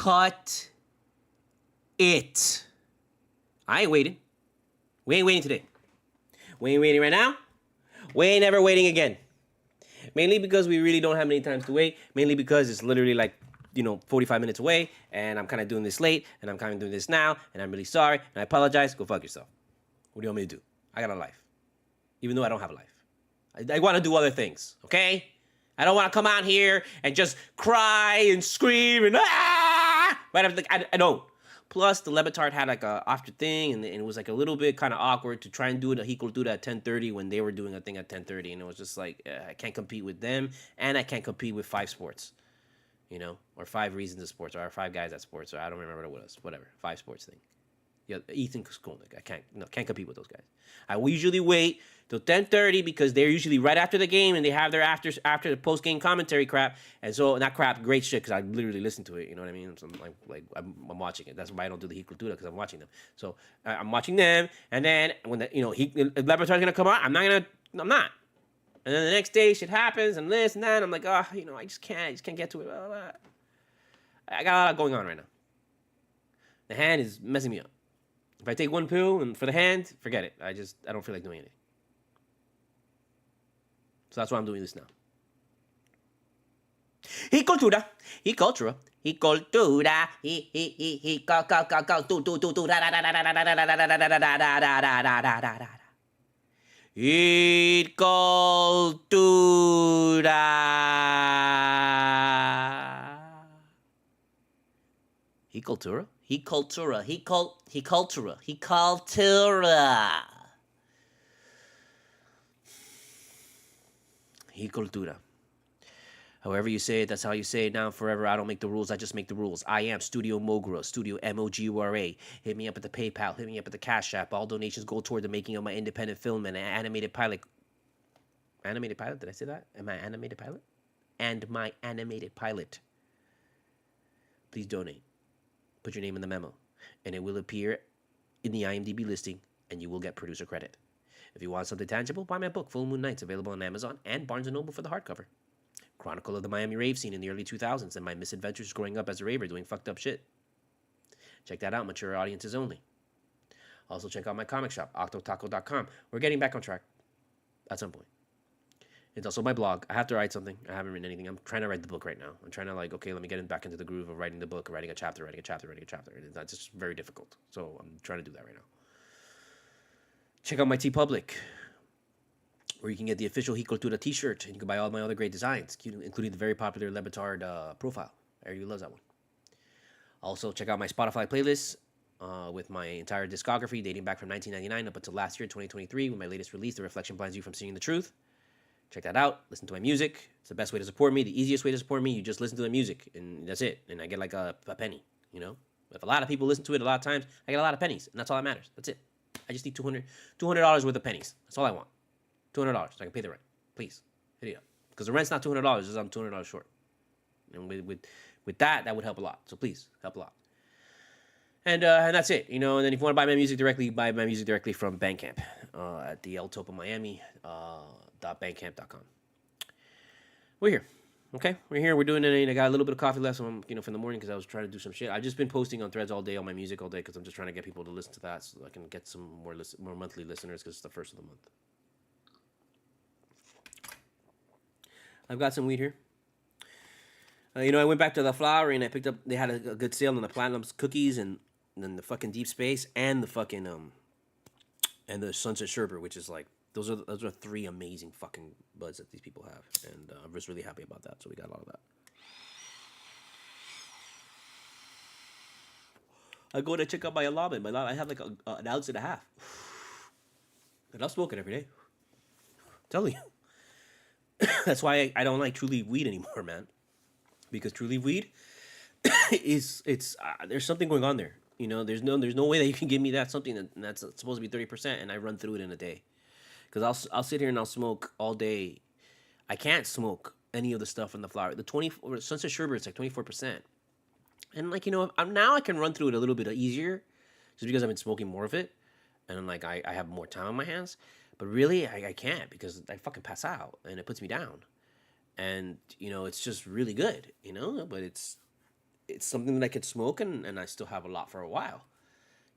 Cut it. I ain't waiting. We ain't waiting today. We ain't waiting right now. We ain't ever waiting again. Mainly because we really don't have many times to wait. Mainly because it's literally like, 45 minutes away, and I'm kind of doing this late, and I'm kind of doing this now, and I'm really sorry, and I apologize. Go fuck yourself. What do you want me to do? I got a life. Even though I don't have a life. I want to do other things, okay? I don't want to come out here and just cry and scream and right after I don't. Plus, the Levitard had like a after thing, and it was like a little bit kind of awkward to try and do it a Cultura at 10:30 when they were doing a thing at 10:30, and it was just like I can't compete with them, and I can't compete with 5 sports, or 5 reasons of sports, or 5 guys at sports, or I don't remember what it was, whatever, 5 sports thing. Yeah, Ethan Skolnick. I can't compete with those guys. I usually wait till 10:30 because they're usually right after the game and they have their after the post game commentary crap. And so not crap, great shit because I literally listen to it. You know what I mean? So I'm watching it. That's why I don't do the Cultura because I'm watching them. So I'm watching them, and then when if Laborator's gonna come out, I'm not. And then the next day shit happens and this and that. And I'm like, I just can't get to it. Blah, blah, blah. I got a lot going on right now. The hand is messing me up. If I take one pill and for the hand, forget it. I don't feel like doing anything. So that's why I'm doing this now. Cultura, Cultura, Cultura, Cultura. Cultura. However you say it, that's how you say it now and forever. I don't make the rules, I just make the rules. I am Studio Mogura, Studio Mogura. Hit me up at the PayPal, hit me up at the CashApp. All donations go toward the making of my independent film and an animated pilot. Animated pilot? Did I say that? Am I animated pilot? And my animated pilot. Please donate. Put your name in the memo, and it will appear in the IMDb listing, and you will get producer credit. If you want something tangible, buy my book, Full Moon Nights, available on Amazon and Barnes & Noble for the hardcover. Chronicle of the Miami rave scene in the early 2000s and my misadventures growing up as a raver doing fucked up shit. Check that out, mature audiences only. Also check out my comic shop, octotaco.com. We're getting back on track at some point. It's also my blog. I have to write something. I haven't written anything. I'm trying to write the book right now. I'm trying to let me get back into the groove of writing the book, writing a chapter. That's just very difficult. So I'm trying to do that right now. Check out my TeePublic, where you can get the official Cultura t-shirt, and you can buy all my other great designs, including the very popular Lebitard profile. Everybody loves that one. Also, check out my Spotify playlist with my entire discography dating back from 1999 up until last year, 2023, with my latest release, The Reflection Blinds You from Seeing the Truth. Check that out. Listen to my music. It's the best way to support me. The easiest way to support me, you just listen to the music, and that's it. And I get like a penny, If a lot of people listen to it a lot of times, I get a lot of pennies, and that's all that matters. That's it. I just need $200 worth of pennies. That's all I want. $200 so I can pay the rent. Please, hit it up. Because the rent's not $200, because I'm $200 short. And with that would help a lot. So please, help a lot. And that's it, And then if you want to buy my music directly from Bandcamp at the El Topo Miami .bandcamp.com. We're here, okay? We're here. We're doing it. I got a little bit of coffee left, from the morning because I was trying to do some shit. I've just been posting on Threads all day on my music all day because I'm just trying to get people to listen to that so I can get some more monthly listeners because it's the first of the month. I've got some weed here. I went back to the Flowery and I picked up. They had a good sale on the Platinum cookies and then the fucking Deep Space and the fucking and the Sunset Sherbet, which is like those are 3 amazing fucking buds that these people have, and I'm just really happy about that. So we got a lot of that. I go to check out my allotment. I have like an ounce and a half, and I'll smoke it every day. I'm telling you. That's why I don't like True Leaf weed anymore, man. Because True Leaf weed there's something going on there. There's no way that you can give me something that's supposed to be 30%, and I run through it in a day. Because I'll sit here and I'll smoke all day. I can't smoke any of the stuff in the flower. The Sunset Sherbet is like 24%, and now I can run through it a little bit easier, just because I've been smoking more of it, and I have more time on my hands. But really, I can't because I fucking pass out and it puts me down. And, it's just really good, but it's something that I could smoke, and I still have a lot for a while.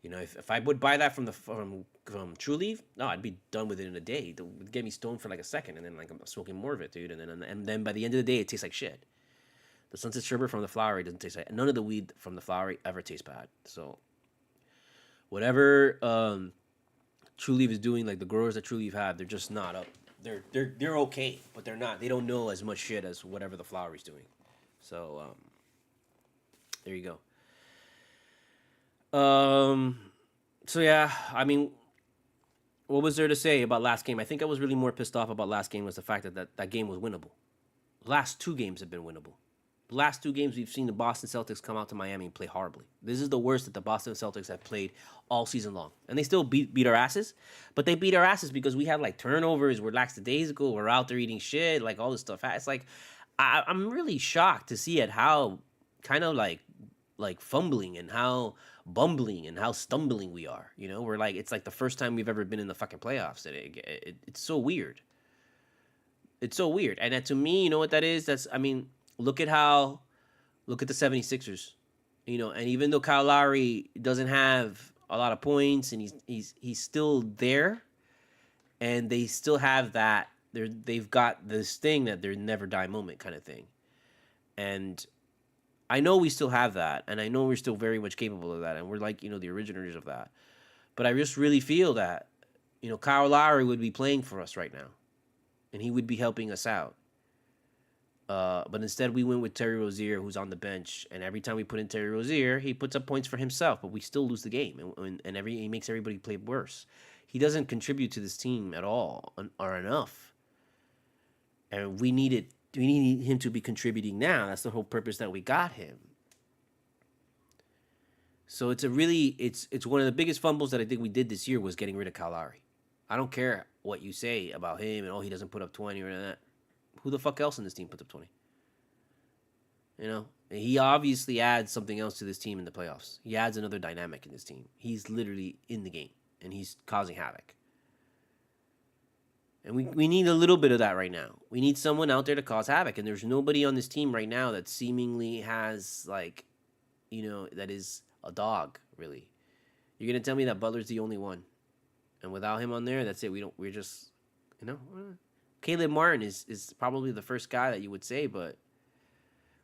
You know, if I would buy that from True Leaf, no, I'd be done with it in a day. It would get me stoned for like a second, and then like I'm smoking more of it, dude. And then by the end of the day, it tastes like shit. The Sunset Sherbet from the Flowery doesn't taste like none of the weed from the Flowery ever tastes bad. So whatever True Leaf is doing, like the growers that True Leaf have, they're just not up. They're okay, but they're not. They don't know as much shit as whatever the Flowery's doing. So there you go. So yeah, I mean, what was there to say about last game? I think I was really more pissed off about last game was the fact that game was winnable. Last two games have been winnable. The last two games we've seen the Boston Celtics come out to Miami and play horribly. This is the worst that the Boston Celtics have played all season long. And they still beat our asses. But they beat our asses because we had like turnovers, we're lackadaisical, we're out there eating shit, like all this stuff. It's like I'm really shocked to see at how kind of like fumbling and how bumbling and how stumbling we are. You know, we're like it's like the first time we've ever been in the fucking playoffs. It's so weird. It's so weird. And to me, you know what that is? I mean, look at the 76ers. You know, and even though Kyle Lowry doesn't have a lot of points and he's still there, and they still have that they've got this thing that they're never die moment kind of thing. And I know we still have that, and I know we're still very much capable of that, and we're like, you know, the originators of that. But I just really feel that, you know, Kyle Lowry would be playing for us right now, and he would be helping us out. But instead, we went with Terry Rozier, who's on the bench, and every time we put in Terry Rozier, he puts up points for himself, but we still lose the game, and he makes everybody play worse. He doesn't contribute to this team at all or enough, and we need him to be contributing now. That's the whole purpose that we got him. So it's one of the biggest fumbles that I think we did this year was getting rid of Kyle Lowry. I don't care what you say about him and he doesn't put up 20 or that. Who the fuck else in this team puts up 20? You know, he obviously adds something else to this team in the playoffs. He adds another dynamic in this team. He's literally in the game and he's causing havoc. And we need a little bit of that right now. We need someone out there to cause havoc. And there's nobody on this team right now that seemingly has, like, you know, that is a dog, really. You're going to tell me that Butler's the only one. And without him on there, that's it. We're just, you know. Caleb Martin is probably the first guy that you would say, but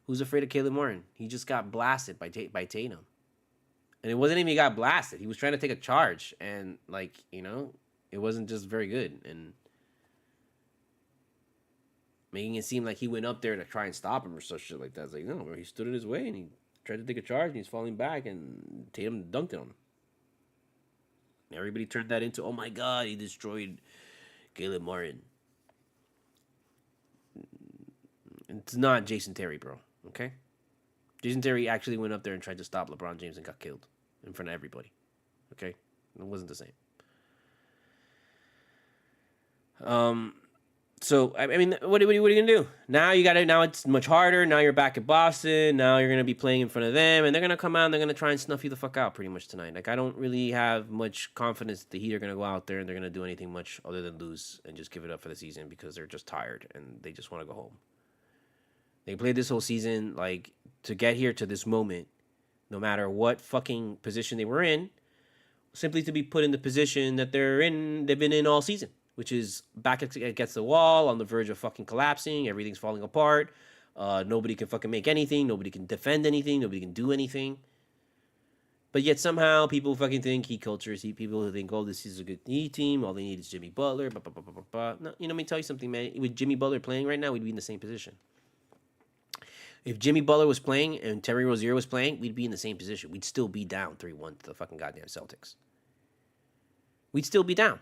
who's afraid of Caleb Martin? He just got blasted by Tatum. And it wasn't even he got blasted. He was trying to take a charge. And, like, you know, it wasn't just very good. And making it seem like he went up there to try and stop him or such shit like that. It's like, no, he stood in his way and he tried to take a charge and he's falling back and Tatum dunked on him. And everybody turned that into, oh my God, he destroyed Caleb Martin. It's not Jason Terry, bro. Okay? Jason Terry actually went up there and tried to stop LeBron James and got killed in front of everybody. Okay? It wasn't the same. So I mean, what are you gonna do? Now it's much harder. Now you're back at Boston. Now you're gonna be playing in front of them, and they're gonna come out and they're gonna try and snuff you the fuck out pretty much tonight. Like I don't really have much confidence that the Heat are gonna go out there and they're gonna do anything much other than lose and just give it up for the season because they're just tired and they just want to go home. They played this whole season like to get here to this moment, no matter what fucking position they were in, simply to be put in the position that they've been in all season. Which is back against the wall, on the verge of fucking collapsing. Everything's falling apart. Nobody can fucking make anything. Nobody can defend anything. Nobody can do anything. But yet somehow people fucking think Heat culture is Heat. People who think, oh, this is a good Heat team. All they need is Jimmy Butler. Blah, blah, blah, blah, blah. No, you know, let me tell you something, man. With Jimmy Butler playing right now, we'd be in the same position. If Jimmy Butler was playing and Terry Rozier was playing, we'd be in the same position. We'd still be down 3-1 to the fucking goddamn Celtics. We'd still be down.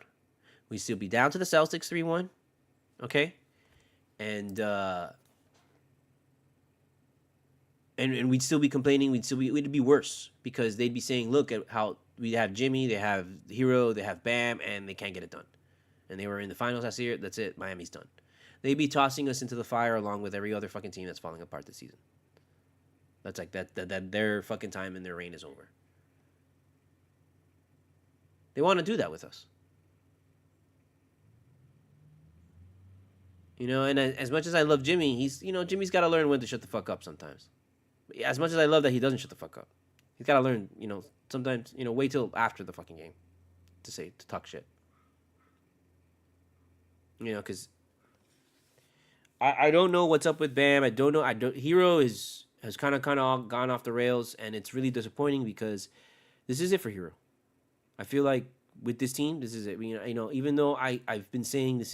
We'd still be down to the Celtics 3-1, okay? And we'd still be complaining. It'd be worse because they'd be saying, look at how we have Jimmy, they have Hero, they have Bam, and they can't get it done. And they were in the finals last year. That's it. Miami's done. They'd be tossing us into the fire along with every other fucking team that's falling apart this season. That's like that their fucking time and their reign is over. They want to do that with us. You know, and as much as I love Jimmy, Jimmy's got to learn when to shut the fuck up sometimes. as much as I love that he doesn't shut the fuck up, he's got to learn. Sometimes wait till after the fucking game to talk shit. Because I don't know what's up with Bam. I don't know. Hero has kind of gone off the rails, and it's really disappointing because this is it for Hero. I feel like with this team, this is it. Even though I've been saying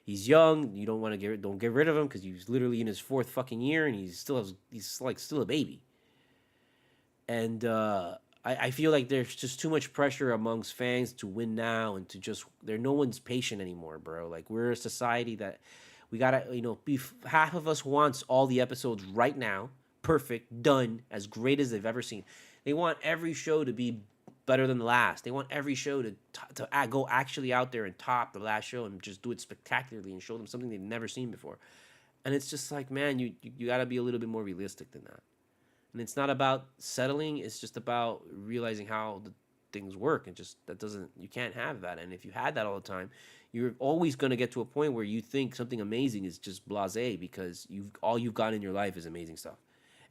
he's young, you don't want to don't get rid of him because he's literally in his 4th fucking year and he's still a baby. And I feel like there's just too much pressure amongst fans to win now and to just no one's patient anymore, bro. Like we're a society that we gotta half of us wants all the episodes right now, perfect, done, as great as they've ever seen. They want every show to be better than the last. They want every show to go actually out there and top the last show and just do it spectacularly and show them something they've never seen before. And it's just like, man, you got to be a little bit more realistic than that. And it's not about settling. It's just about realizing how the things work. And just you can't have that. And if you had that all the time, you're always going to get to a point where you think something amazing is just blasé because all you've got in your life is amazing stuff.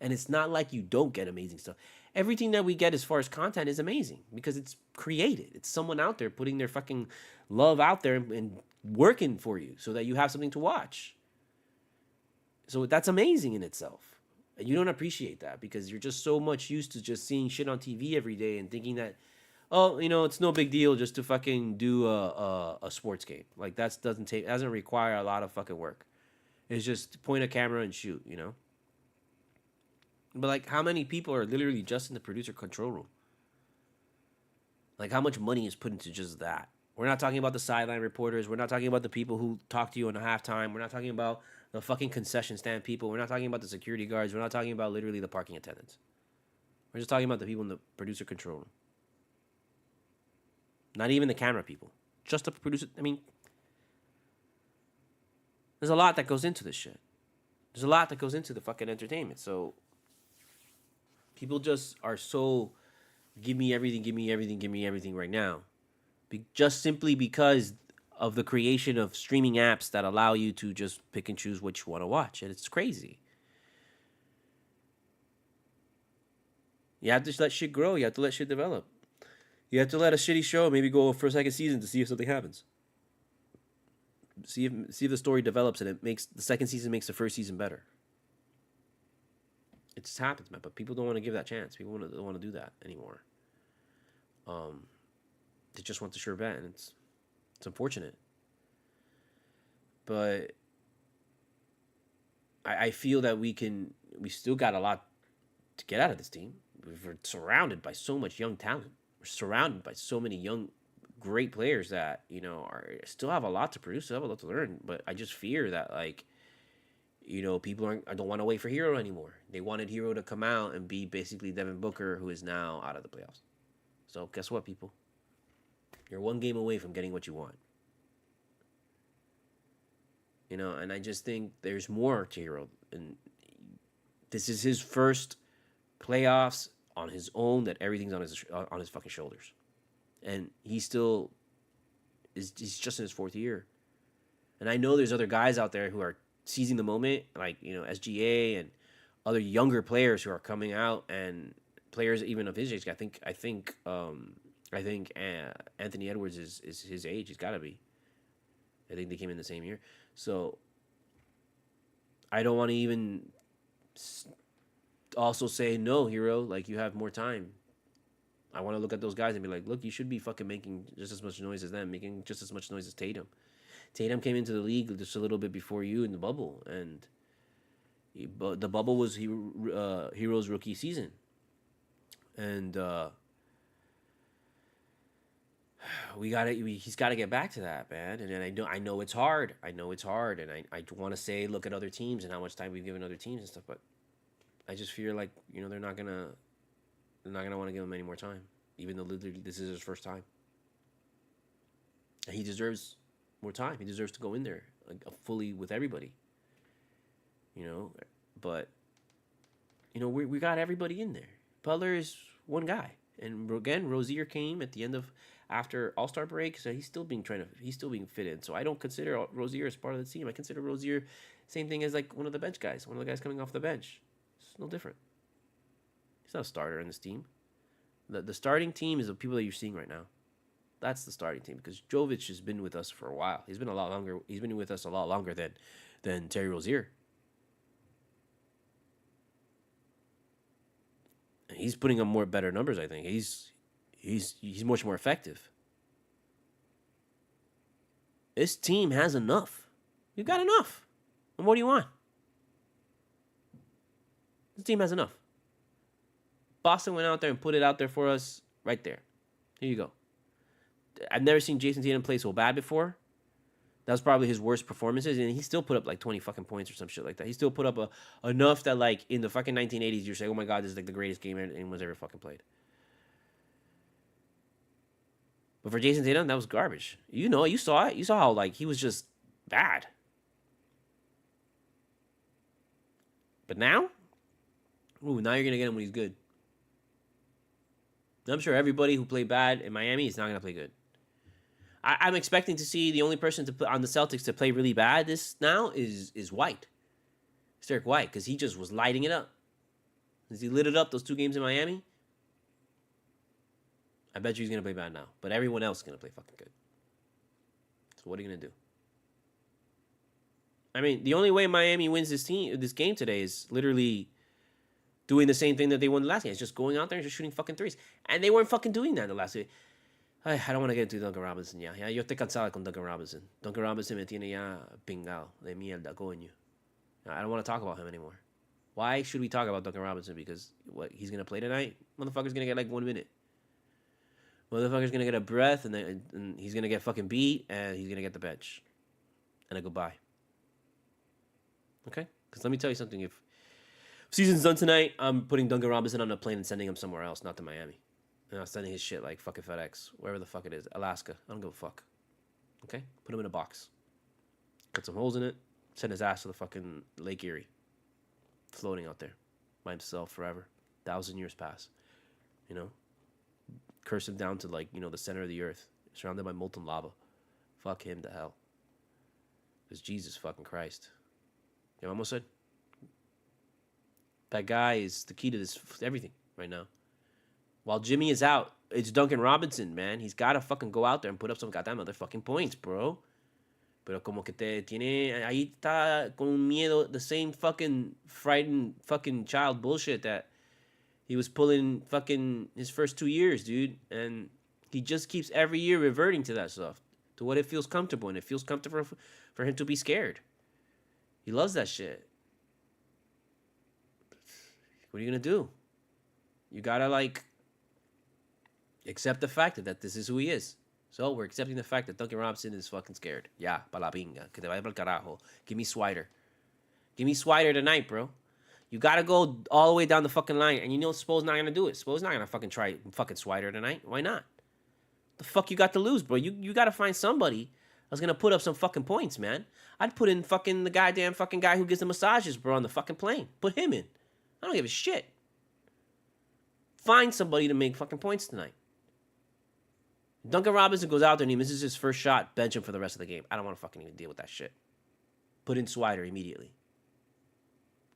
And it's not like you don't get amazing stuff. Everything that we get as far as content is amazing because it's created. It's someone out there putting their fucking love out there and working for you so that you have something to watch. So that's amazing in itself. And you don't appreciate that because you're just so much used to just seeing shit on TV every day and thinking that, it's no big deal just to fucking do a sports game. Like doesn't require a lot of fucking work. It's just point a camera and shoot, But like, how many people are literally just in the producer control room? Like, how much money is put into just that? We're not talking about the sideline reporters. We're not talking about the people who talk to you in the halftime. We're not talking about the fucking concession stand people. We're not talking about the security guards. We're not talking about literally the parking attendants. We're just talking about the people in the producer control room. Not even the camera people. Just the producer. I mean, there's a lot that goes into this shit. There's a lot that goes into the fucking entertainment. So people just are so give me everything right now. Just simply because of the creation of streaming apps that allow you to just pick and choose what you want to watch. And it's crazy. You have to let shit grow. You have to let shit develop. You have to let a shitty show maybe go for a second season to see if something happens. See if the story develops and the second season makes the first season better. It just happens, man. But people don't want to give that chance. People don't want to do that anymore. They just want the sure bet, and it's unfortunate. But I feel that we still got a lot to get out of this team. We're surrounded by so much young talent. We're surrounded by so many young, great players that still have a lot to produce, still have a lot to learn. But I just fear that people don't want to wait for Hero anymore. They wanted Hero to come out and be basically Devin Booker, who is now out of the playoffs. So guess what, people? You're one game away from getting what you want. And I just think there's more to Hero. And this is his first playoffs on his own, that everything's on his fucking shoulders. And he's just in his 4th year. And I know there's other guys out there who are seizing the moment, like, SGA and other younger players who are coming out, and players even of his age. I think Anthony Edwards is his age. He's got to be. I think they came in the same year. So I don't want to even also say, no, Hero, like, you have more time. I want to look at those guys and be like, look, you should be fucking making just as much noise as them, making just as much noise as Tatum. Tatum came into the league just a little bit before you in the bubble, and the bubble was Hero's rookie season. And he's got to get back to that, man. And I know it's hard. And I want to say, look at other teams and how much time we've given other teams and stuff, but I just feel like, they're not gonna want to give him any more time, even though literally this is his first time. And he deserves more time. He deserves to go in there like fully with everybody. But we got everybody in there. Butler is one guy, and again, Rozier came at the end of after All-Star break, so he's still being fit in. So I don't consider Rozier as part of the team. I consider Rozier same thing as like one of the bench guys, one of the guys coming off the bench. It's no different. He's not a starter in this team. The starting team is the people that you're seeing right now. That's the starting team because Jovic has been with us for a while. He's been a lot longer. He's been with us a lot longer than Terry Rozier. And he's putting up more better numbers. I think he's much more effective. This team has enough. You got enough. And what do you want? This team has enough. Boston went out there and put it out there for us right there. Here you go. I've never seen Jason Tatum play so bad before. That was probably his worst performances, and he still put up like 20 fucking points or some shit like that. He still put up enough that like in the fucking 1980s you're saying, oh my god, this is like the greatest game anyone's ever fucking played. But for Jason Tatum, that was garbage. You know, you saw it. You saw how like he was just bad. But now, now you're gonna get him when he's good. I'm sure everybody who played bad in Miami is not gonna play good. I'm expecting to see the only person to put on the Celtics to play really bad this now is White. It's Derek White, because he just was lighting it up. As he lit it up those 2 games in Miami, I bet you he's going to play bad now. But everyone else is going to play fucking good. So what are you going to do? I mean, the only way Miami wins this game today is literally doing the same thing that they won the last game. It's just going out there and just shooting fucking threes. And they weren't fucking doing that the last game. I don't want to get into Duncan Robinson ya. Yo estoy cansado con Duncan Robinson. Duncan Robinson me tiene ya pingado de mierda, coño. I don't want to talk about him anymore. Why should we talk about Duncan Robinson? Because what he's going to play tonight? Motherfucker's going to get like 1 minute. Motherfucker's going to get a breath, and he's going to get fucking beat, and he's going to get the bench. And a goodbye. Okay? Because let me tell you something. If season's done tonight, I'm putting Duncan Robinson on a plane and sending him somewhere else, not to Miami. And I'm sending his shit like fucking FedEx, wherever the fuck it is. Alaska. I don't give a fuck. Okay? Put him in a box. Cut some holes in it. Send his ass to the fucking Lake Erie. Floating out there. By himself forever. 1,000 years pass. You know? Curse him down to like, you know, the center of the earth. Surrounded by molten lava. Fuck him to hell. Because Jesus fucking Christ. You know what I almost said? That guy is the key to this everything right now. While Jimmy is out, it's Duncan Robinson, man. He's got to fucking go out there and put up some goddamn motherfucking points, bro. Pero como que te tiene... Ahí está con miedo, the same fucking frightened fucking child bullshit that he was pulling fucking his first 2 years, dude. And he just keeps every year reverting to that stuff. To what it feels comfortable. And it feels comfortable for him to be scared. He loves that shit. What are you going to do? You got to like... accept the fact that this is who he is. So we're accepting the fact that Duncan Robinson is fucking scared. Ya, pa la pinga. Que te vaya pa'l carajo. Give me Swider. Give me Swider tonight, bro. You gotta go all the way down the fucking line. And you know Spo's not gonna do it. Spo's not gonna fucking try fucking Swider tonight. Why not? The fuck you got to lose, bro? You gotta find somebody that's gonna put up some fucking points, man. I'd put in fucking the goddamn fucking guy who gives the massages, bro, on the fucking plane. Put him in. I don't give a shit. Find somebody to make fucking points tonight. Duncan Robinson goes out there and he misses his first shot, bench him for the rest of the game. I don't want to fucking even deal with that shit. Put in Swider immediately.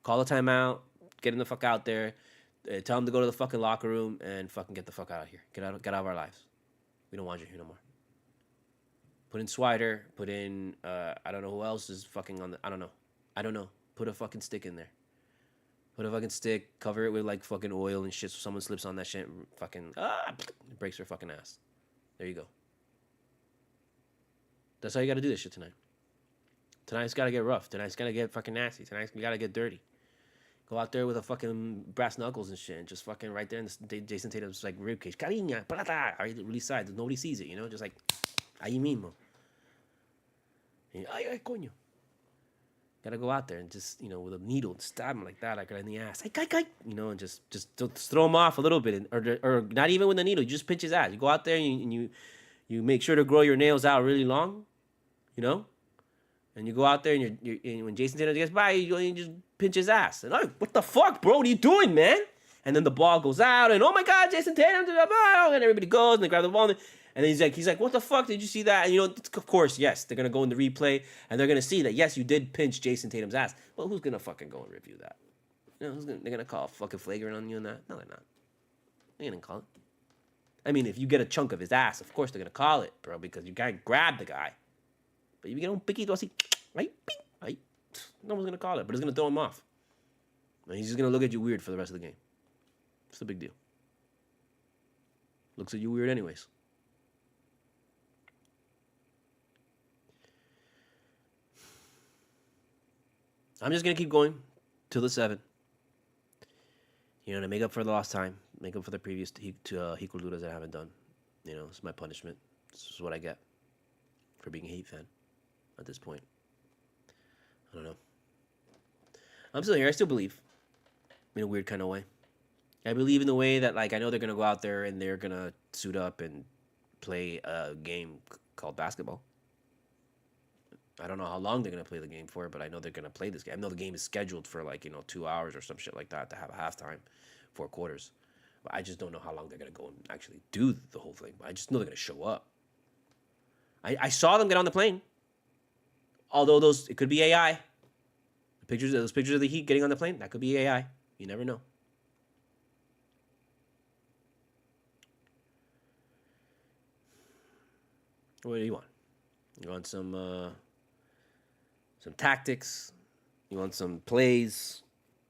Call a timeout. Get him the fuck out there. Tell him to go to the fucking locker room and fucking get the fuck out of here. Get out of our lives. We don't want you here no more. Put in Swider. Put in, I don't know who else is fucking on the, I don't know. Put a fucking stick in there. Put a fucking stick. Cover it with like fucking oil and shit so someone slips on that shit and fucking, it breaks their fucking ass. There you go. That's how you got to do this shit tonight. Tonight's got to get rough. Tonight's got to get fucking nasty. Tonight's got to get dirty. Go out there with a fucking brass knuckles and shit and just fucking right there in the Jason Tatum's like ribcage. Cariña, plata. Really side. Nobody sees it, you know? Just like, ahí mismo. Ay, coño. Gotta go out there and just, you know, with a needle, stab him like that, like in the ass. You know, and just throw him off a little bit. Or not even with the needle. You just pinch his ass. You go out there and you make sure to grow your nails out really long, you know? And you go out there and and when Jason Tatum gets by, you just pinch his ass. And, like, what the fuck, bro? What are you doing, man? And then the ball goes out and, oh my God, Jason Tatum, and everybody goes and they grab the ball. And then he's like, what the fuck? Did you see that? And, you know, of course, yes, they're going to go in the replay and they're going to see that, yes, you did pinch Jason Tatum's ass. But who's going to fucking go and review that? You know, they're gonna call fucking flagrant on you and that. No, they're not. They ain't gonna call it. I mean, if you get a chunk of his ass, of course they're gonna call it, bro, because you can't grab the guy. But if you get un piquito así, right, right, no one's gonna call it, but it's gonna throw him off. And he's just gonna look at you weird for the rest of the game. It's a big deal. Looks at you weird anyways. I'm just gonna keep going till the 7. You know, to make up for the lost time, make up for the previous Culturas that I haven't done. You know, it's my punishment. This is what I get for being a Heat fan at this point. I don't know. I'm still here. I still believe in a weird kind of way. I believe in the way that, like, I know they're going to go out there and they're going to suit up and play a game called basketball. I don't know how long they're going to play the game for, but I know they're going to play this game. I know the game is scheduled for, like, 2 hours or some shit like that to have a halftime, 4 quarters. But I just don't know how long they're going to go and actually do the whole thing. But I just know they're going to show up. I saw them get on the plane. Although it could be AI. Those pictures of the Heat getting on the plane, that could be AI. You never know. What do you want? You want some tactics? You want some plays?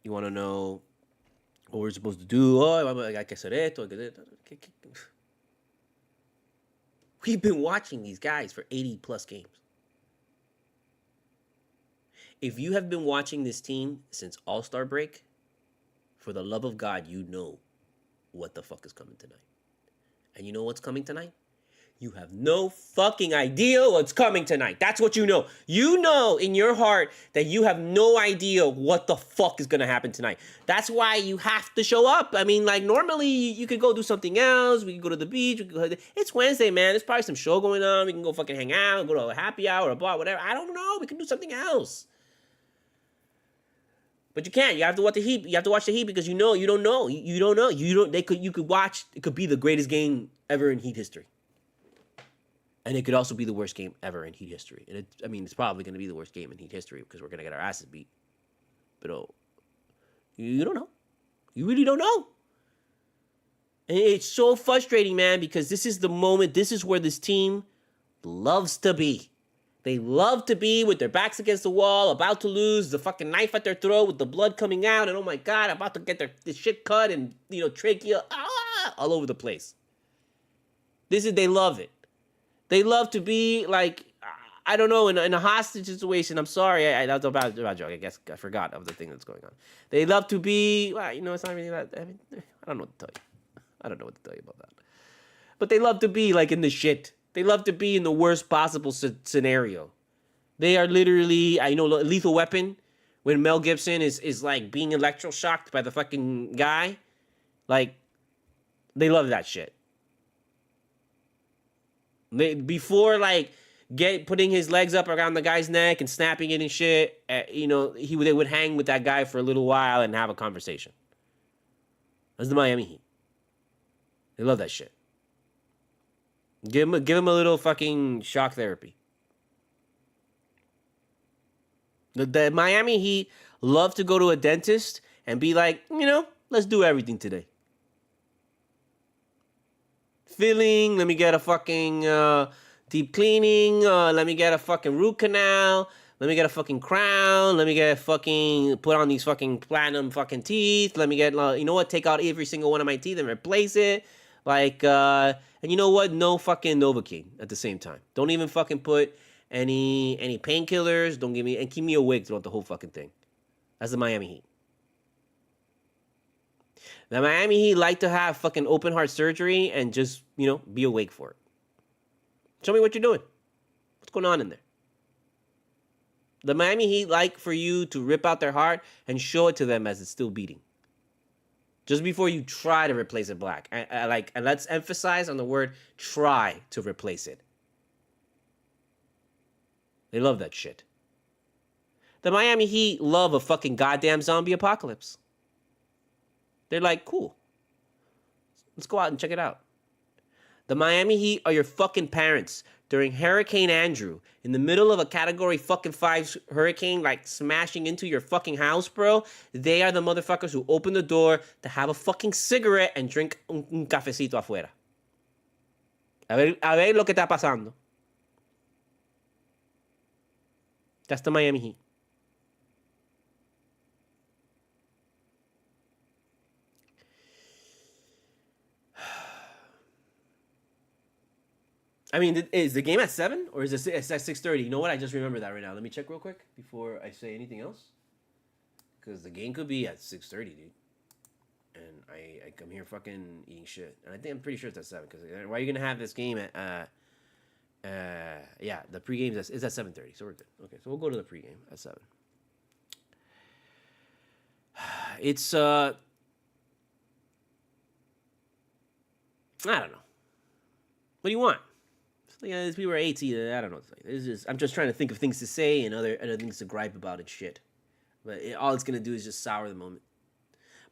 You want to know what we're supposed to do? Oh, hay que hacer esto. We've been watching these guys for 80 plus games. If you have been watching this team since All-Star break, for the love of God, you know what the fuck is coming tonight. And you know what's coming tonight? You have no fucking idea what's coming tonight. That's what you know. You know in your heart that you have no idea what the fuck is going to happen tonight. That's why you have to show up. I mean, like, normally you could go do something else. We could go to the beach. It's Wednesday, man. There's probably some show going on. We can go fucking hang out, go to a happy hour, a bar, whatever. I don't know. We can do something else. But you can't. You have to watch the Heat. You have to watch the Heat because you don't know. You don't know. You could watch. It could be the greatest game ever in Heat history. And it could also be the worst game ever in Heat history. And it's probably going to be the worst game in Heat history because we're going to get our asses beat. But you don't know. You really don't know. And it's so frustrating, man, because this is the moment. This is where this team loves to be. They love to be with their backs against the wall, about to lose, the fucking knife at their throat with the blood coming out, and oh my God, about to get this shit cut and, trachea all over the place. They love it. They love to be like, I don't know, in a hostage situation. I'm sorry, that's a bad joke. I guess I forgot of the thing that's going on. They love to be, well, it's not really that. I mean, I don't know what to tell you. I don't know what to tell you about that. But they love to be like in the shit. They love to be in the worst possible scenario. They are literally, Lethal Weapon, when Mel Gibson is like being electroshocked by the fucking guy. Like, they love that shit. Before, like, putting his legs up around the guy's neck and snapping it and shit, they would hang with that guy for a little while and have a conversation. That's the Miami Heat. They love that shit. Give him a little fucking shock therapy. The Miami Heat love to go to a dentist and be like, let's do everything today. Filling, let me get a fucking deep cleaning, let me get a fucking root canal, let me get a fucking crown, let me get put on these fucking platinum fucking teeth, let me get, take out every single one of my teeth and replace it. Like, and you know what? No fucking Novocaine at the same time. Don't even fucking put any painkillers. Don't give me, and keep me awake throughout the whole fucking thing. That's the Miami Heat. The Miami Heat like to have fucking open heart surgery and just, be awake for it. Show me what you're doing. What's going on in there? The Miami Heat like for you to rip out their heart and show it to them as it's still beating. Just before you try to replace it black. And let's emphasize on the word try to replace it. They love that shit. The Miami Heat love a fucking goddamn zombie apocalypse. They're like, cool. Let's go out and check it out. The Miami Heat are your fucking parents during Hurricane Andrew, in the middle of a Category fucking 5 hurricane, like smashing into your fucking house, bro, they are the motherfuckers who open the door to have a fucking cigarette and drink un cafecito afuera. A ver lo que está pasando. That's the Miami Heat. I mean, is the game at 7 or is it at 6:30? You know what? I just remember that right now. Let me check real quick before I say anything else. Because the game could be at 6:30, dude. And I come here fucking eating shit. And I'm pretty sure it's at 7. Because why are you going to have this game at... yeah, the pregame is at 7:30, so we're good. Okay, so we'll go to the pregame at 7. It's, I don't know. What do you want? We were 18. I don't know what to say. It's just, I'm just trying to think of things to say and other things to gripe about and shit. But all it's going to do is just sour the moment.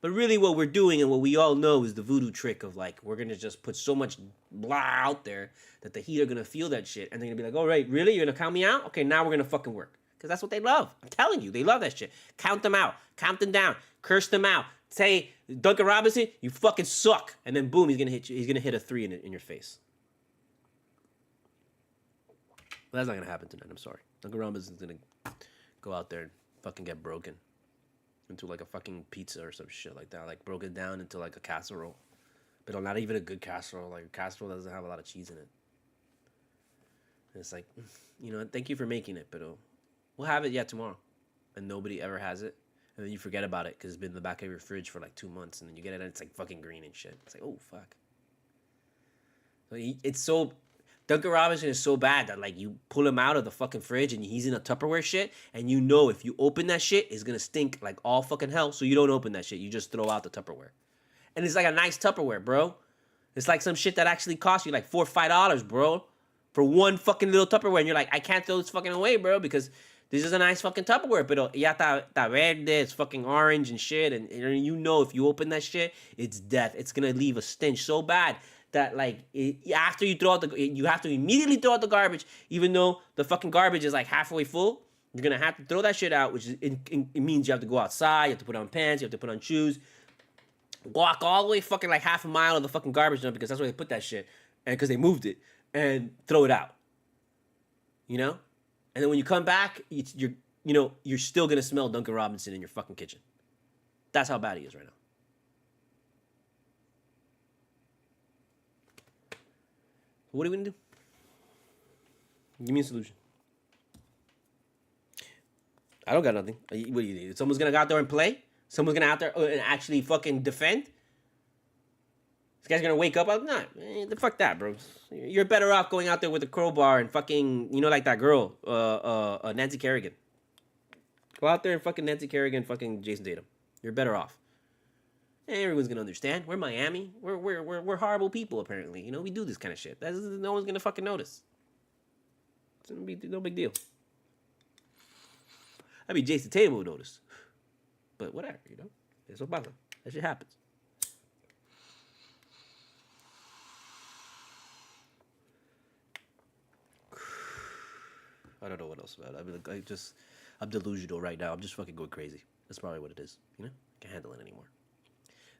But really what we're doing and what we all know is the voodoo trick of like, we're going to just put so much blah out there that the Heat are going to feel that shit. And they're going to be like, all right, really? You're going to count me out? Okay, now we're going to fucking work. Because that's what they love. I'm telling you, they love that shit. Count them out. Count them down. Curse them out. Say, Duncan Robinson, you fucking suck. And then boom, he's going to hit you. He's going to hit a 3 in your face. Well, that's not going to happen tonight. I'm sorry. Duncan Robinson's going to go out there and fucking get broken into like a fucking pizza or some shit like that. Like broken down into like a casserole. But not even a good casserole. Like a casserole that doesn't have a lot of cheese in it. And it's like, you know, thank you for making it, but we'll have it tomorrow. And nobody ever has it. And then you forget about it because it's been in the back of your fridge for like 2 months. And then you get it and it's like fucking green and shit. It's like, oh, fuck. So it's so... Duncan Robinson is so bad that like you pull him out of the fucking fridge and he's in a Tupperware shit and you know if you open that shit it's gonna stink like all fucking hell, so you don't open that shit. You just throw out the Tupperware. And it's like a nice Tupperware, bro. It's like some shit that actually costs you like $4 or $5, bro, for one fucking little Tupperware, and you're like, I can't throw this fucking away, bro, because this is a nice fucking Tupperware, but ya ta verde, it's fucking orange and shit, and you know if you open that shit, it's death. It's gonna leave a stench so bad that like after you throw out you have to immediately throw out the garbage, even though the fucking garbage is like halfway full. You're gonna have to throw that shit out, which is it means you have to go outside, you have to put on pants, you have to put on shoes, walk all the way fucking like half a mile of the fucking garbage dump because that's where they put that shit, and because they moved it, and throw it out. You know, and then when you come back, you're still gonna smell Duncan Robinson in your fucking kitchen. That's how bad he is right now. What are we gonna do? Give me a solution. I don't got nothing. What do you need? Someone's gonna go out there and play? Someone's gonna out there and actually fucking defend? This guy's gonna wake up? Nah, fuck that, bro. You're better off going out there with a crowbar and fucking, like that girl, Nancy Kerrigan. Go out there and fucking Nancy Kerrigan, fucking Jason Tatum. You're better off. Everyone's gonna understand. We're Miami. We're horrible people, apparently. We do this kind of shit. No one's gonna fucking notice. It's gonna be no big deal. I mean, Jason Tatum would notice. But whatever, It's what bother. That shit happens. I don't know what else, man. I mean, I'm delusional right now. I'm just fucking going crazy. That's probably what it is. I can't handle it anymore.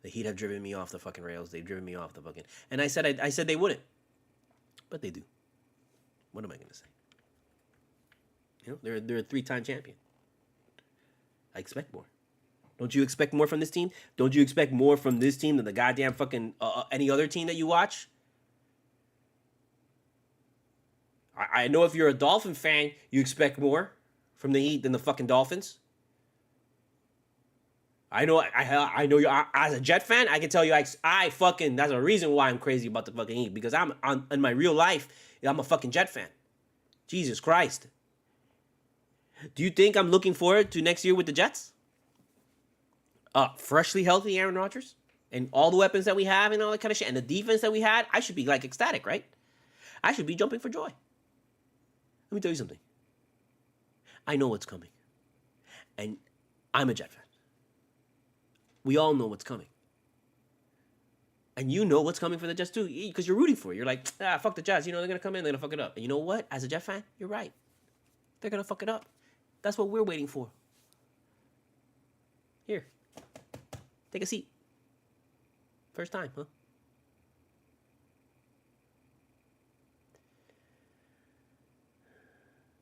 The Heat have driven me off the fucking rails. They've driven me off the fucking... And I said they wouldn't. But they do. What am I going to say? They're a 3-time champion. I expect more. Don't you expect more from this team? Don't you expect more from this team than the goddamn fucking... any other team that you watch? I know if you're a Dolphin fan, you expect more from the Heat than the fucking Dolphins. I know you as a Jet fan. I can tell you, I fucking, that's a reason why I'm crazy about the fucking Heat, because in my real life, I'm a fucking Jet fan. Jesus Christ. Do you think I'm looking forward to next year with the Jets? Freshly healthy Aaron Rodgers and all the weapons that we have and all that kind of shit and the defense that we had, I should be like ecstatic, right? I should be jumping for joy. Let me tell you something. I know what's coming. And I'm a Jet fan. We all know what's coming. And you know what's coming for the Jets too, because you're rooting for it. You're like, fuck the Jets. You know they're gonna come in, they're gonna fuck it up. And you know what? As a Jet fan, you're right. They're gonna fuck it up. That's what we're waiting for. Here, take a seat. First time, huh?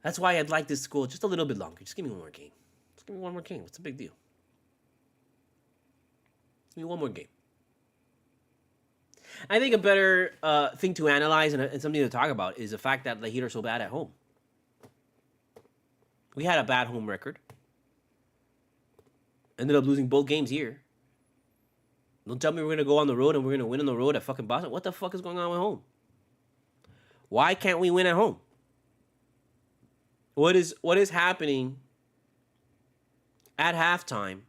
That's why I'd like this to go just a little bit longer. Just give me one more game. Just give me one more game. What's the big deal? Give me one more game. I think a better thing to analyze and something to talk about is the fact that the Heat are so bad at home. We had a bad home record. Ended up losing both games here. Don't tell me we're going to go on the road and we're going to win on the road at fucking Boston. What the fuck is going on at home? Why can't we win at home? What is happening at halftime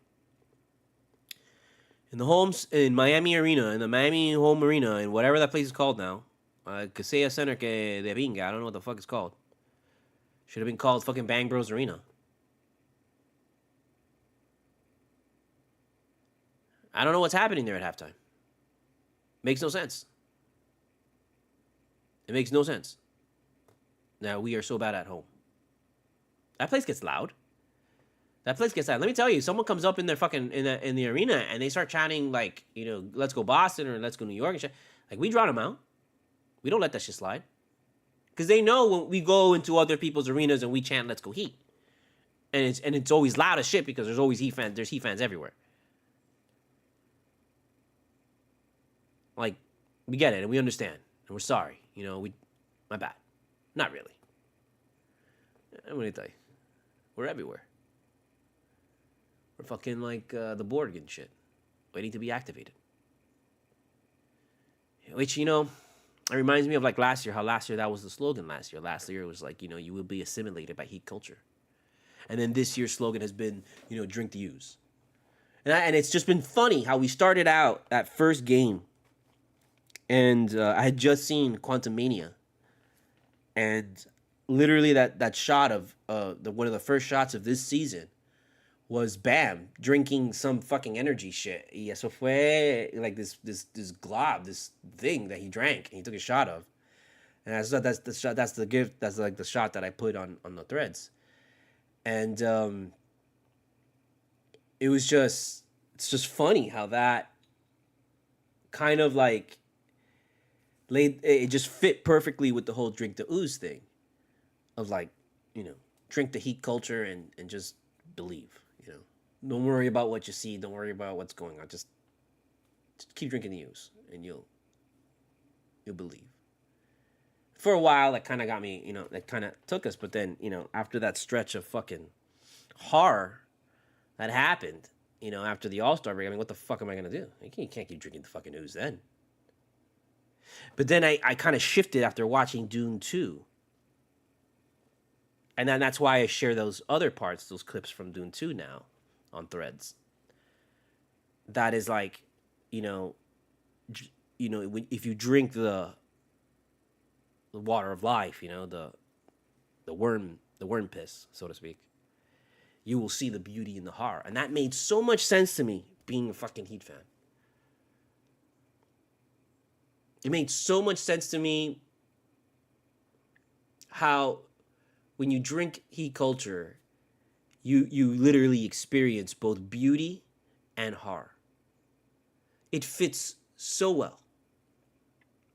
in Miami Arena, in the Miami home arena, in whatever that place is called now? Casella Center de Vinga. I don't know what the fuck it's called. Should have been called fucking Bang Bros Arena. I don't know what's happening there at halftime. Makes no sense. It makes no sense. Now we are so bad at home. That place gets loud. Let me tell you, someone comes up in their fucking in the arena and they start chanting like, you know, let's go Boston or let's go New York and shit. Like, we drown them out. We don't let that shit slide. Because they know when we go into other people's arenas and we chant let's go Heat. And it's always loud as shit because there's always Heat fans. There's Heat fans everywhere. Like, we get it and we understand. And we're sorry. You know, my bad. Not really. I'm going to tell you. We're everywhere. We're fucking like the Borg and shit. Waiting to be activated. Which, you know, it reminds me of like last year. How last year that was the slogan last year. Last year it was like, you know, you will be assimilated by Heat culture. And then this year's slogan has been, you know, drink to use. And it's just been funny how we started out that first game. And I had just seen Quantum Mania. And literally that shot of one of the first shots of this season was Bam drinking some fucking energy shit. Y eso fue like this glob, this thing that he drank and he took a shot of. And that's the shot. That's the gift. That's like the shot that I put on the threads. And it's just funny how that kind of like it just fit perfectly with the whole drink the ooze thing of like, you know, drink the Heat culture and just believe, you know. Don't worry about what you see. Don't worry about what's going on. Just keep drinking the ooze and you'll believe. For a while, that kind of got me, you know, that kind of took us. But then, you know, after that stretch of fucking horror that happened, you know, after the All-Star break, I mean, what the fuck am I going to do? You can't keep drinking the fucking ooze then. But then I kind of shifted after watching Dune 2. And then that's why I share those other parts, those clips from Dune 2 now on threads. That is like, you know, if you drink the water of life, you know, the worm piss, so to speak, you will see the beauty in the horror. And that made so much sense to me being a fucking Heat fan. It made so much sense to me how when you drink Heat culture, you literally experience both beauty and horror. It fits so well.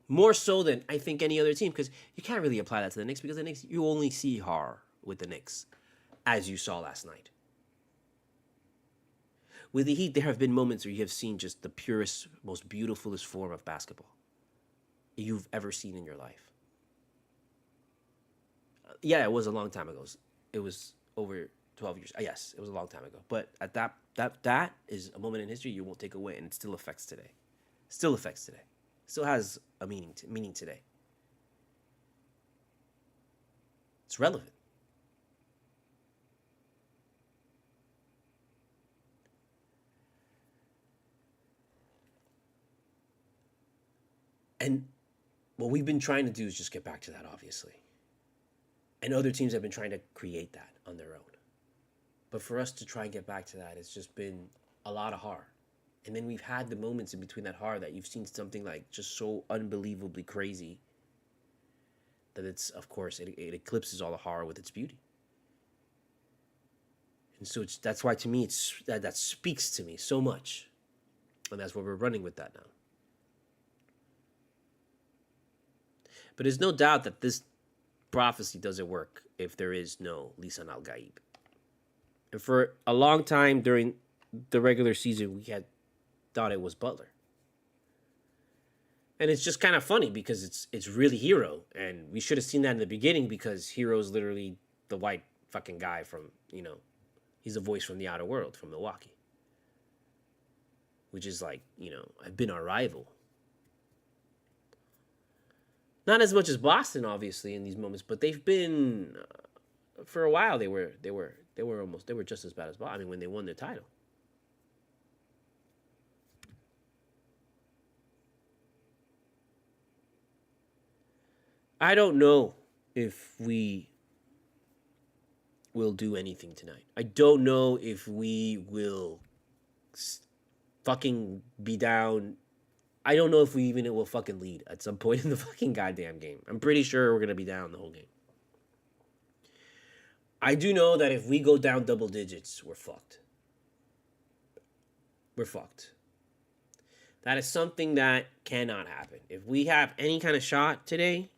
More so than I think any other team, because you can't really apply that to the Knicks because the Knicks, you only see horror with the Knicks, as you saw last night. With the Heat, there have been moments where you have seen just the purest, most beautifulest form of basketball you've ever seen in your life. Yeah, it was a long time ago. It was over 12 years. Yes, it was a long time ago. But at that is a moment in history you won't take away, and it still affects today. Still has a meaning today. It's relevant. And what we've been trying to do is just get back to that, obviously. And other teams have been trying to create that on their own. But for us to try and get back to that, it's just been a lot of horror. And then we've had the moments in between that horror that you've seen something like just so unbelievably crazy that it's, of course, it eclipses all the horror with its beauty. And so that's why to me that speaks to me so much. And that's where we're running with that now. But there's no doubt that this prophecy doesn't work if there is no Lisan Al Gaib. And for a long time during the regular season, we had thought it was Butler. And it's just kind of funny because it's really Hero. And we should have seen that in the beginning because Hero's literally the white fucking guy from, he's the voice from the outer world, from Milwaukee. Which is like, I've been our rival. Not as much as Boston, obviously, in these moments, but they've been for a while. They were just as bad as Boston. I mean, when they won their title. I don't know if we will do anything tonight. I don't know if we will fucking be down. I don't know if we even will fucking lead at some point in the fucking goddamn game. I'm pretty sure we're going to be down the whole game. I do know that if we go down double digits, we're fucked. We're fucked. That is something that cannot happen. If we have any kind of shot today,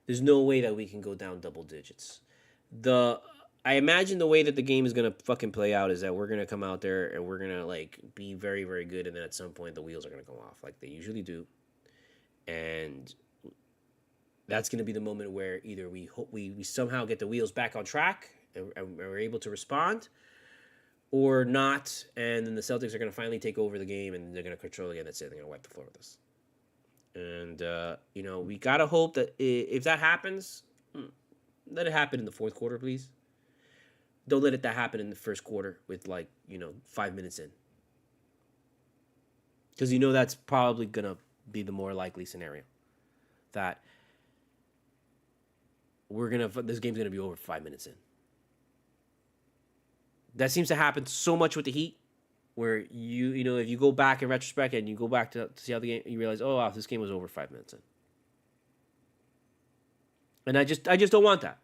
there's no way that we can go down double digits. I imagine the way that the game is going to fucking play out is that we're going to come out there and we're going to like be very, very good. And then at some point the wheels are going to come off like they usually do. And that's going to be the moment where either we somehow get the wheels back on track and we're able to respond or not. And then the Celtics are going to finally take over the game and they're going to control again. That's it. They're going to wipe the floor with us. And, we got to hope that if that happens, let it happen in the fourth quarter, please. Don't let that happen in the first quarter with 5 minutes in. Because that's probably going to be the more likely scenario. That this game's going to be over 5 minutes in. That seems to happen so much with the Heat. Where if you go back in retrospect and you go back to see how the game, you realize, oh wow, this game was over 5 minutes in. And I just don't want that.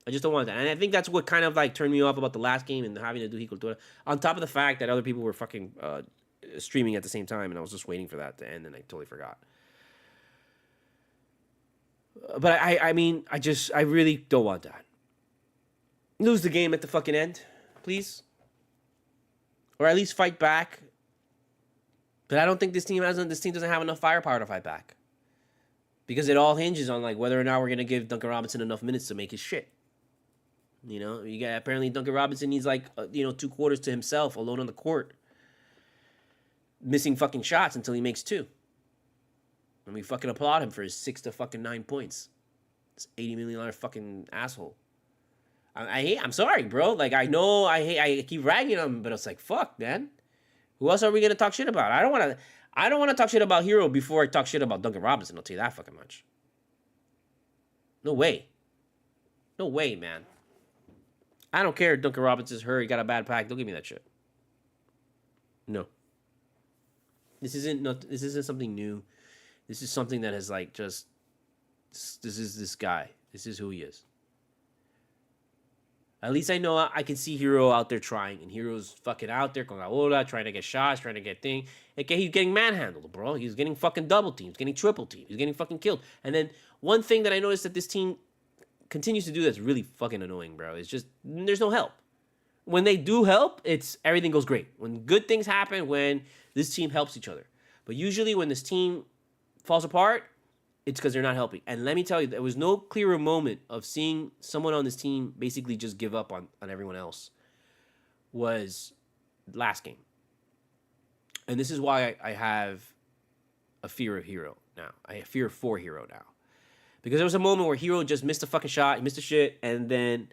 I just don't want that. And I think that's what kind of like turned me off about the last game and having to do Cultura. On top of the fact that other people were fucking streaming at the same time and I was just waiting for that to end and I totally forgot. But I really don't want that. Lose the game at the fucking end, please. Or at least fight back. But I don't think this team doesn't have enough firepower to fight back. Because it all hinges on like whether or not we're gonna give Duncan Robinson enough minutes to make his shit. Apparently Duncan Robinson needs 2 quarters to himself alone on the court. Missing fucking shots until he makes 2. And we fucking applaud him for his 6 to fucking 9 points. This $80 million fucking asshole. I'm sorry, bro. Like, I know I keep ragging on him, but it's like, fuck, man. Who else are we gonna talk shit about? I don't want to talk shit about Hero before I talk shit about Duncan Robinson. I'll tell you that fucking much. No way. No way, man. I don't care if Duncan Robinson's hurt. He got a bad pack. Don't give me that shit. No. This isn't something new. This is something that has this is this guy. This is who he is. At least I know I can see Hero out there trying, and Hero's fucking out there, con la bola, trying to get shots, trying to get things. Okay, he's getting manhandled, bro. He's getting fucking double teams, getting triple teams, he's getting fucking killed. And then one thing that I noticed that this team continues to do that's really fucking annoying, bro, is just there's no help. When they do help, everything goes great. When good things happen, when this team helps each other. But usually when this team falls apart, it's because they're not helping. And let me tell you, there was no clearer moment of seeing someone on this team basically just give up on everyone else was last game. And this is why I have a fear of Hero now. I have fear for Hero now. Because there was a moment where Hero just missed a fucking shot, he missed a shit, and then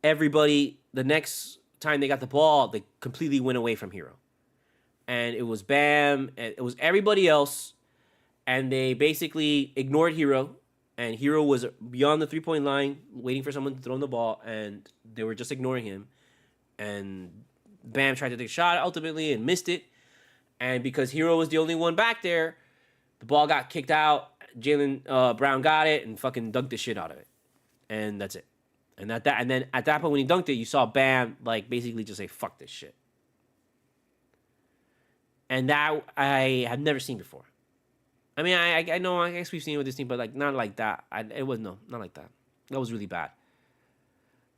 everybody, the next time they got the ball, they completely went away from Hero. And it was Bam, and it was everybody else. And they basically ignored Hero, and Hero was beyond the 3-point line, waiting for someone to throw in the ball, and they were just ignoring him. And Bam tried to take a shot ultimately and missed it. And because Hero was the only one back there, the ball got kicked out. Jaylen Brown got it and fucking dunked the shit out of it. And that's it. And then at that point when he dunked it, you saw Bam like basically just say, fuck this shit. And that I have never seen before. I mean, I know, I guess we've seen it with this team, but like not like that. Not like that. That was really bad.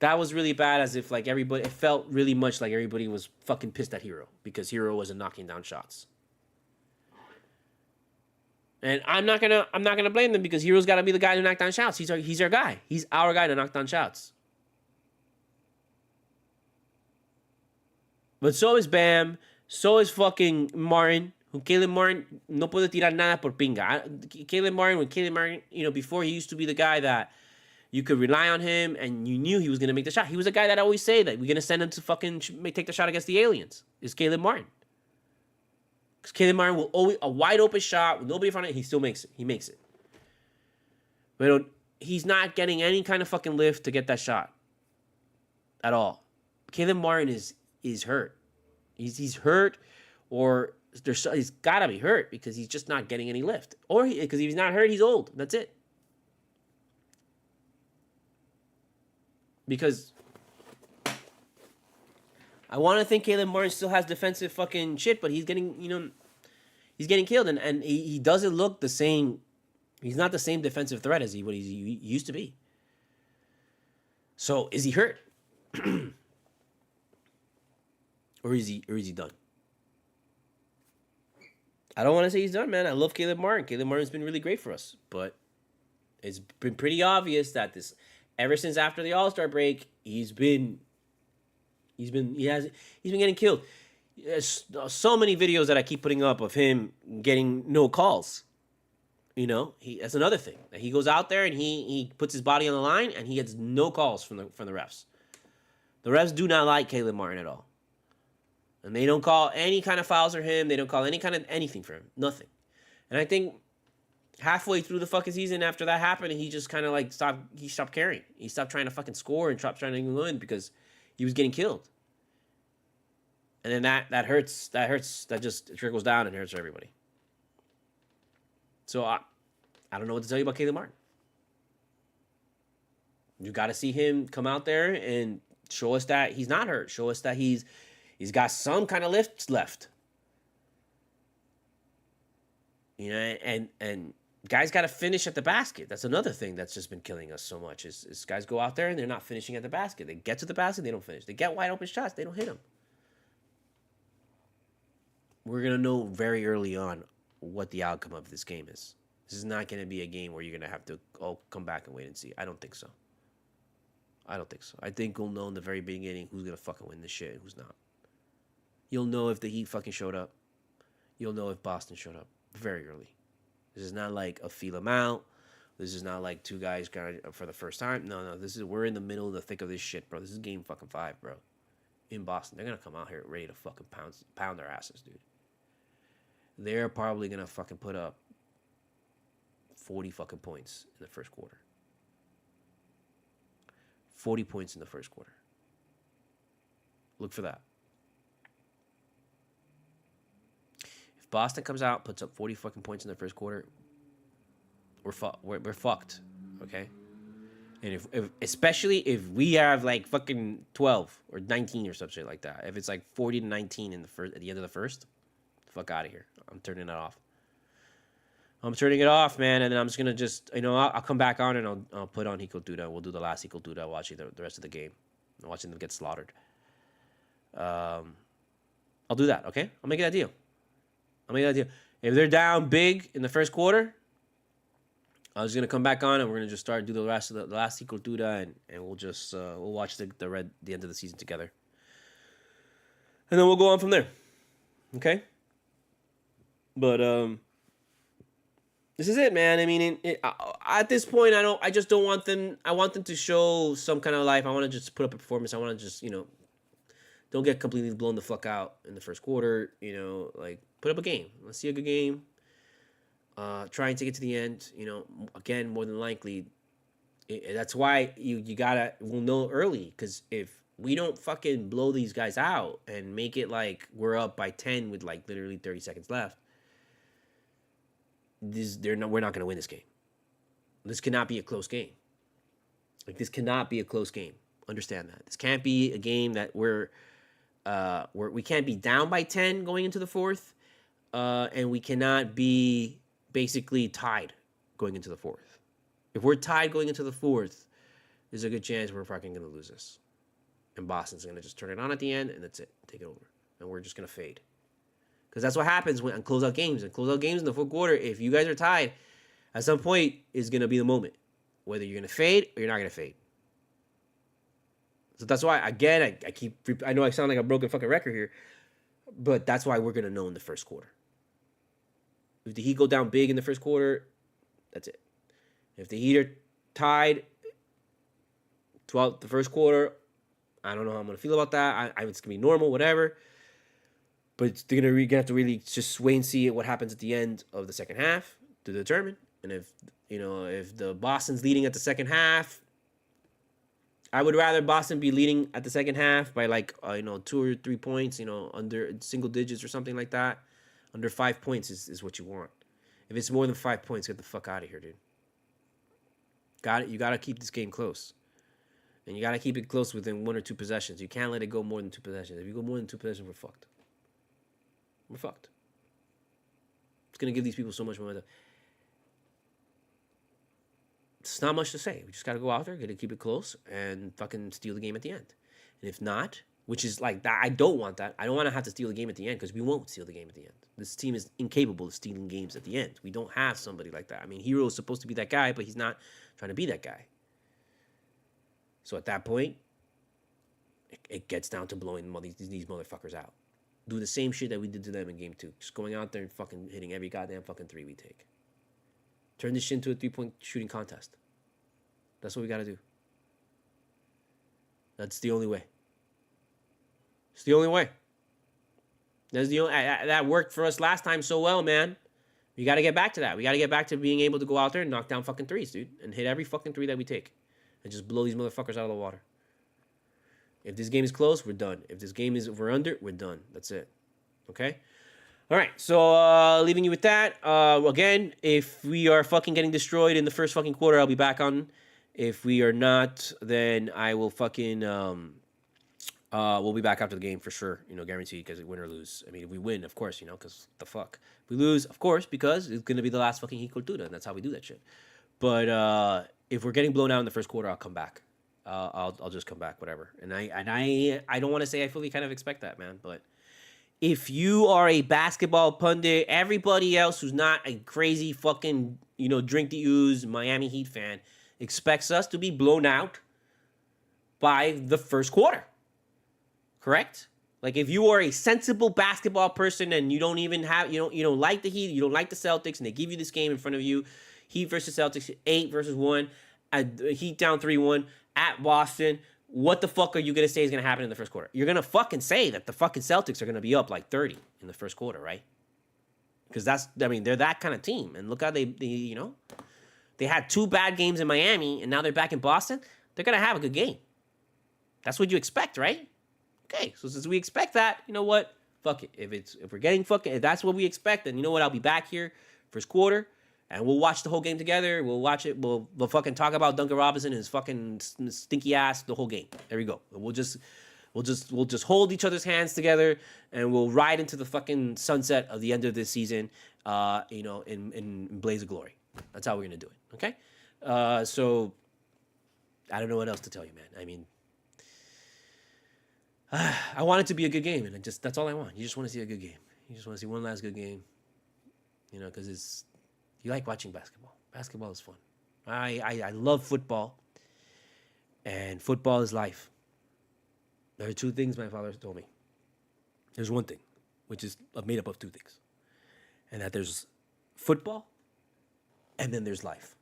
That was really bad, as if like everybody, it felt really much like everybody was fucking pissed at Hero because Hero wasn't knocking down shots. And I'm not gonna blame them because Hero's got to be the guy to knock down shots. He's our guy. He's our guy to knock down shots. But so is Bam. So is fucking Martin. Caleb Martin no puede tirar nada por pinga. Caleb Martin, before he used to be the guy that you could rely on him and you knew he was going to make the shot. He was a guy that always say that we're going to send him to fucking take the shot against the aliens. Is Caleb Martin. Because Caleb Martin will always, a wide open shot with nobody in front of it, he still makes it. He makes it. But he's not getting any kind of fucking lift to get that shot. At all. Caleb Martin is hurt. He's hurt, or he's got to be hurt because he's just not getting any lift. Or because if he's not hurt, he's old. That's it. Because I want to think Caleb Martin still has defensive fucking shit, but he's getting, he's getting killed, and he doesn't look the same. He's not the same defensive threat as he used to be. So is he hurt? Or is he done? I don't want to say he's done, man. I love Caleb Martin. Caleb Martin's been really great for us, but it's been pretty obvious that ever since after the All-Star break, he's been getting killed. There's so many videos that I keep putting up of him getting no calls. That's another thing. He goes out there and he puts his body on the line and he gets no calls from the refs. The refs do not like Caleb Martin at all. And they don't call any kind of fouls for him. They don't call any kind of anything for him. Nothing. And I think halfway through the fucking season after that happened, he just kind of like stopped caring. He stopped trying to fucking score and stopped trying to win because he was getting killed. And then that hurts. That just trickles down and hurts everybody. So I don't know what to tell you about Caleb Martin. You got to see him come out there and show us that he's not hurt. Show us that he's got some kind of lift left. And guys got to finish at the basket. That's another thing that's just been killing us so much is guys go out there and they're not finishing at the basket. They get to the basket, they don't finish. They get wide open shots, they don't hit them. We're going to know very early on what the outcome of this game is. This is not going to be a game where you're going to have to come back and wait and see. I don't think so. I think we'll know in the very beginning who's going to fucking win this shit and who's not. You'll know if the Heat fucking showed up. You'll know if Boston showed up very early. This is not like a feel them out. This is not like two guys going for the first time. No. We're in the middle of the thick of this shit, bro. This is game fucking 5, bro. In Boston. They're going to come out here ready to fucking pound their asses, dude. They're probably going to fucking put up 40 fucking points in the first quarter. 40 points in the first quarter. Look for that. If Boston comes out, puts up 40 fucking points in the first quarter, we're fucked, okay? And if especially if we have like fucking 12 or 19 or something like that, if it's like 40 to 19 at the end of the first, fuck out of here. I'm turning it off. I'm turning it off, man, and then I'm just gonna I'll come back on and I'll put on Cultura. We'll do the last Cultura, watching the rest of the game, watching them get slaughtered. I'll do that, okay? I'll make that deal. If they're down big in the first quarter, I was gonna come back on and we're gonna just do the rest of the last Cultura and we'll just we'll watch the end of the season together, and then we'll go on from there, okay? But this is it, man. I mean, at this point, I just don't want them. I want them to show some kind of life. I want to just put up a performance. I want to just, don't get completely blown the fuck out in the first quarter. Like put up a game. Let's see a good game. Try and take it to the end. Again, more than likely, that's why we'll know early. Because if we don't fucking blow these guys out and make it like we're up by 10 with like literally 30 seconds left, we're not going to win this game. This cannot be a close game. Like, this cannot be a close game. Understand that. This can't be a game that we can't be down by 10 going into the fourth, and we cannot be basically tied going into the fourth. If we're tied going into the fourth, there's a good chance we're fucking going to lose this. And Boston's going to just turn it on at the end, and that's it. Take it over. And we're just going to fade. Because that's what happens on closeout games. And closeout games in the fourth quarter, if you guys are tied, at some point is going to be the moment. Whether you're going to fade or you're not going to fade. So that's why, again, I know I sound like a broken fucking record here, but that's why we're going to know in the first quarter. If the Heat go down big in the first quarter, that's it. If the Heat are tied throughout the first quarter, I don't know how I'm going to feel about that. It's going to be normal, whatever. But they're going to have to really just wait and see what happens at the end of the second half to determine. And if the Boston's leading at the second half, I would rather Boston be leading at the second half by 2 or 3 points, under single digits or something like that. Under 5 points is what you want. If it's more than 5 points, get the fuck out of here, dude. You got to keep this game close. And you got to keep it close within 1 or 2 possessions. You can't let it go more than 2 possessions. If you go more than 2 possessions, we're fucked. We're fucked. It's going to give these people so much momentum. It's not much to say. We just got to go out there, got to keep it close, and fucking steal the game at the end. And if not, which is like that, I don't want that. I don't want to have to steal the game at the end because we won't steal the game at the end. This team is incapable of stealing games at the end. We don't have somebody like that. I mean, Hero is supposed to be that guy, but he's not trying to be that guy. So at that point, it gets down to blowing these motherfuckers out. Do the same shit that we did to them in game 2. Just going out there and fucking hitting every goddamn fucking 3 we take. Turn this shit into a 3-point shooting contest. That's what we got to do. That's the only way. It's the only way. That worked for us last time so well, man. We got to get back to that. We got to get back to being able to go out there and knock down fucking threes, dude. And hit every fucking 3 that we take. And just blow these motherfuckers out of the water. If this game is close, we're done. If we're under, we're done. That's it. Okay? All right, so leaving you with that. Again, if we are fucking getting destroyed in the first fucking quarter, I'll be back on. If we are not, then I will fucking we'll be back after the game for sure. Guaranteed, because win or lose. I mean, if we win, of course, because the fuck. If we lose, of course, because it's gonna be the last fucking Heat Cultura, and that's how we do that shit. But if we're getting blown out in the first quarter, I'll come back. I'll just come back, whatever. And I don't want to say I fully kind of expect that, man, but. If you are a basketball pundit, everybody else who's not a crazy fucking, drink to use Miami Heat fan expects us to be blown out by the first quarter. Correct? Like, if you are a sensible basketball person and you don't even have, you don't like the Heat, you don't like the Celtics, and they give you this game in front of you, Heat versus Celtics, 8-1, Heat down 3-1 at Boston. What the fuck are you going to say is going to happen in the first quarter? You're going to fucking say that the fucking Celtics are going to be up like 30 in the first quarter, right? Because they're that kind of team. And look how they had 2 bad games in Miami, and now they're back in Boston. They're going to have a good game. That's what you expect, right? Okay, so since we expect that, you know what? Fuck it. If that's what we expect, then you know what? I'll be back here first quarter. And we'll watch the whole game together. We'll watch it. We'll fucking talk about Duncan Robinson and his fucking stinky ass the whole game. There we go. We'll just hold each other's hands together, and we'll ride into the fucking sunset of the end of this season, in blaze of glory. That's how we're gonna do it. Okay. So I don't know what else to tell you, man. I mean, I want it to be a good game, and that's all I want. You just want to see a good game. You just want to see one last good game. Because you like watching basketball. Basketball is fun. I love football. And football is life. There are 2 things my father told me. There's one thing, which is made up of 2 things. And that there's football, and then there's life.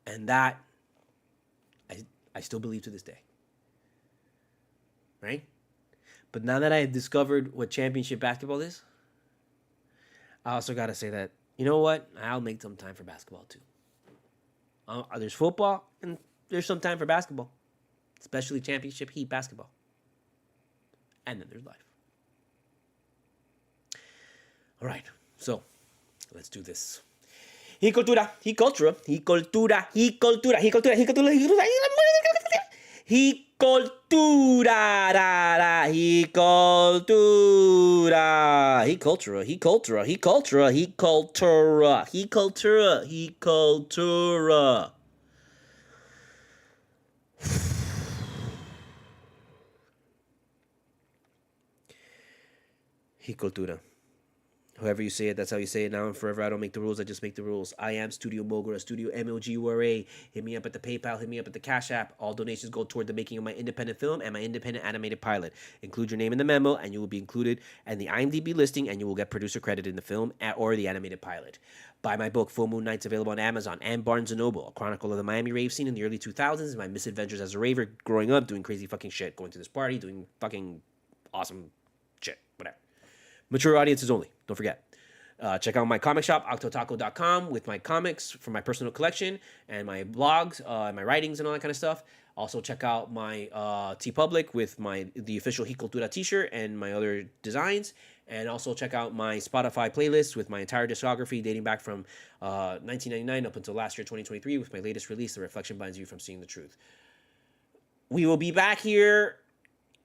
And that, I still believe to this day. Right? But now that I have discovered what championship basketball is, I also got to say that, you know what? I'll make some time for basketball, too. There's football, and there's some time for basketball. especially championship Heat basketball. And then there's life. All right, so let's do this. He cultura, he cultura, he cultura, he cultura, he cultura, he cultura, he cultura, he cultura, he cultura, he cultura, he cultura, he cultura, he cultura, he cultura, he cultura. He cultura. However you say it, that's how you say it now and forever. I don't make the rules, I just make the rules. I am Studio Mogura, studiomogura. Hit me up at the PayPal, hit me up at the Cash App. All donations go toward the making of my independent film and my independent animated pilot. Include your name in the memo and you will be included in the IMDb listing and you will get producer credit in the film or the animated pilot. Buy my book, Full Moon Nights, available on Amazon and Barnes & Noble, a chronicle of the Miami rave scene in the early 2000s and my misadventures as a raver, growing up, doing crazy fucking shit, going to this party, doing fucking awesome shit, whatever. Mature audiences only. Don't forget. Check out my comic shop, octotaco.com, with my comics from my personal collection and my blogs, and my writings and all that kind of stuff. Also, check out my TeePublic with the official He Cultura t-shirt and my other designs. And also check out my Spotify playlist with my entire discography dating back from 1999 up until last year, 2023, with my latest release, The Reflection Binds You from Seeing the Truth. We will be back here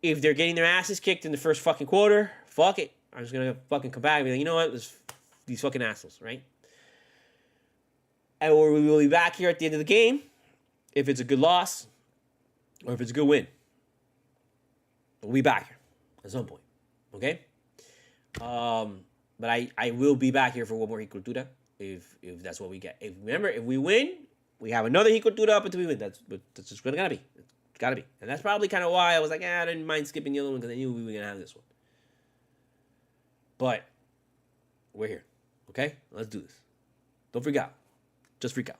if they're getting their asses kicked in the first fucking quarter. Fuck it. I'm just going to fucking come back and be like, you know what? These fucking assholes, right? And we will be back here at the end of the game if it's a good loss or if it's a good win. We'll be back here at some point, okay? But I will be back here for one more Cultura if that's what we get. If we win, we have another Cultura up until we win. That's just going to be. It's got to be. And that's probably kind of why I was like, I didn't mind skipping the other one because I knew we were going to have this one. But we're here. Okay? Let's do this. Don't freak out. Just freak out.